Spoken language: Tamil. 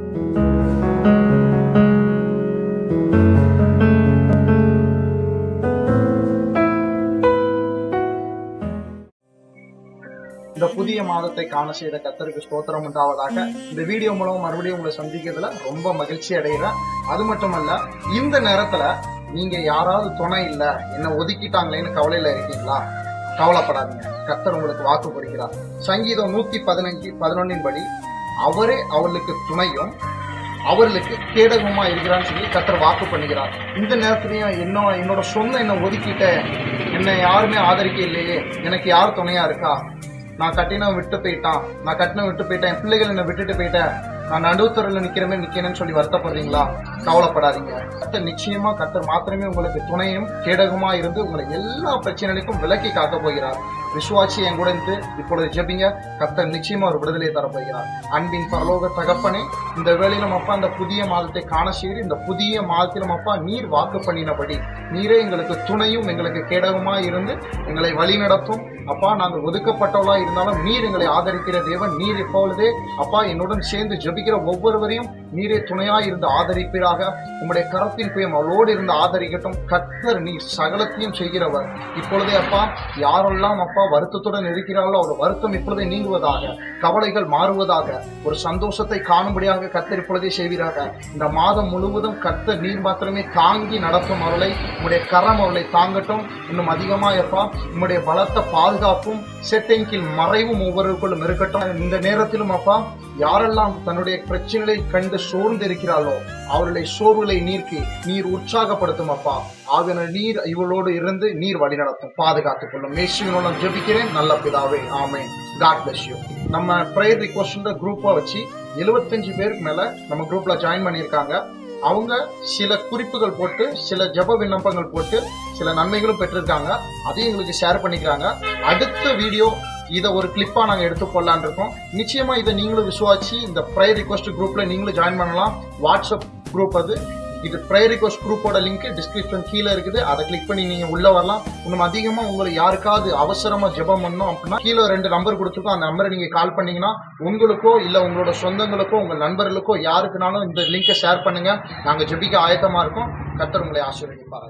இந்த புதிய மாதத்தை காண செய்த கர்த்தருக்கு ஸ்தோத்திரம் உண்டாவதாக. இந்த வீடியோ மூலம் மறுபடியும் உங்களை சந்திக்கிறதுல ரொம்ப மகிழ்ச்சி அடைகிறேன். அது மட்டுமல்ல, இந்த நேரத்துல நீங்க யாராவது துணை இல்ல, என்ன ஒதுக்கிட்டாங்களேன்னு கவலையில இருக்கீங்களா? கவலைப்படாதீங்க, கர்த்தர் உங்களுக்கு வாக்கு கொடுக்கிறார். சங்கீதம் 115:11 படி அவரே அவர்களுக்கு துணையும் அவர்களுக்கு கேடகமா இருக்கிறான்னு சொல்லி கர்த்தர் வாக்கு பண்ணுகிறார். இந்த நேரத்திலையும் என்னோட சொந்த என்ன ஒதுக்கிட்ட, என்னை யாருமே ஆதரிக்க இல்லையே, எனக்கு யார் துணையா இருக்கா? நான் கட்டினம் விட்டு போயிட்டான், என் பிள்ளைகள் என்னை விட்டுட்டு போயிட்டேன், நான் நடுத்தரில் நிக்கிறேன்னு சொல்லி வருத்தப்படுறீங்களா? கவலைப்படாதீங்க, கர்த்தர் நிச்சயமா, கர்த்தர் மாத்திரமே உங்களுக்கு துணையும் கேடகமா இருந்து உங்களை எல்லா பிரச்சனைகளுக்கும் விலக்கி காக்க போகிறார். விசுவாசி என் கூட இருந்து இப்பொழுது ஜெபிங்க, கர்த்தர் நிச்சயமா ஒரு விடுதலை தரப்போகிறார். அன்பின் பரலோக தகப்பனே, இந்த வேளையிலும் அப்பா இந்த புதிய மாதத்தை காண செய்து, இந்த புதிய மாதத்திலும் அப்பா நீர் வாக்கு பண்ணினபடி நீரே எங்களுக்கு துணையும் எங்களுக்கு கேடகமா இருந்து எங்களை வழி நடத்தும். அப்பா நாங்கள் ஒதுக்கப்பட்டவளா இருந்தாலும் நீர் எங்களை ஆதரிக்கிற தேவன். நீர் எப்பொழுதே அப்பா என்னுடன் சேர்ந்து ஜெபிக்கிற ஒவ்வொருவரையும் நீரே துணையாய் இருந்து ஆதரிப்பீராக. உங்களுடைய கரத்தின் புயம் அவளோடு இருந்து ஆதரிக்கட்டும். கர்த்தர் நீர் சகலத்தையும் செய்கிறவர். இப்பொழுதே அப்பா யாரெல்லாம் அப்பா வருத்தத்துடன் இருக்கிறார்களோ அவர் வருத்தம் இப்பொழுதே நீங்குவதாக, கவலைகள் மாறுவதாக, ஒரு சந்தோஷத்தை காணும்படியாக கர்த்தர் இப்பொழுதே செய்வீராக. இந்த மாதம் முழுவதும் கர்த்தர் நீர் மாத்திரமே தாங்கி நடத்தும் அவர்களை, உங்களுடைய கரம் அவர்களை தாங்கட்டும். இன்னும் அதிகமாக அப்பா உங்களுடைய பலத்த பாதுகாப்பும் செட்டின் கீழ் மறைவும் ஒவ்வொருவருக்குள்ளும் இருக்கட்டும். இந்த நேரத்திலும் அப்பா யாரெல்லாம் தன்னுடைய பிரச்சனைகளை கண்டு சோர்ந்து இருக்கிறாளோ அவர்களை சோர்வுகளை நீர் உற்சாகப்படுத்தும் அப்பா. ஆகிய நீர் இவளோடு இருந்து நீர் வழி நடத்தும், பாதுகாத்துக் கொள்ளும். இயேசுவின் ஜெபிக்கிறேன் நல்ல பிதாவே, ஆமென். God bless you. நம்ம பிரேயர் ரிக்வெஸ்ட் குரூப்பா வச்சு 75 பேருக்கு மேல நம்ம குரூப்ல ஜாயின் பண்ணியிருக்காங்க. அவங்க சில குறிப்புகள் போட்டு, சில ஜெப விண்ணப்பங்கள் போட்டு சில நன்மைகளும் பெற்றிருக்காங்க. அதையும் எங்களுக்கு ஷேர் பண்ணிக்கிறாங்க. அடுத்த வீடியோ இதை ஒரு கிளிப்பா நாங்க எடுத்து போடலான் இருக்கோம். நிச்சயமா இதை நீங்களும் விசுவாசி இந்த ப்ரேயர் ரிக்வெஸ்ட் குரூப்ல நீங்களும் ஜாயின் பண்ணலாம். வாட்ஸ்அப் குரூப் அது. இது ப்ரேயர் ரிக்வெஸ்ட் குரூப்போட லிங்க் டிஸ்கிரிப்ஷன் கீழே இருக்குது. அதை கிளிக் பண்ணி நீங்க உள்ள வரலாம். இன்னும் அதிகமா உங்களுக்கு யாருக்காவது அவசரமா ஜெபம் பண்ணணும் அப்படின்னா கீழே 2 நம்பர் கொடுத்துருக்கோம். அந்த நம்பரை நீங்க கால் பண்ணீங்கன்னா உங்களுக்கோ இல்ல உங்களோட சொந்தங்களுக்கோ உங்க நண்பர்களுக்கோ யாருக்குனாலும் இந்த லிங்கை ஷேர் பண்ணுங்க. நாங்க ஜெபிக்க ஆயத்தமா இருக்கோம். கர்த்தர் உங்களை ஆசீர்வதிப்பார்.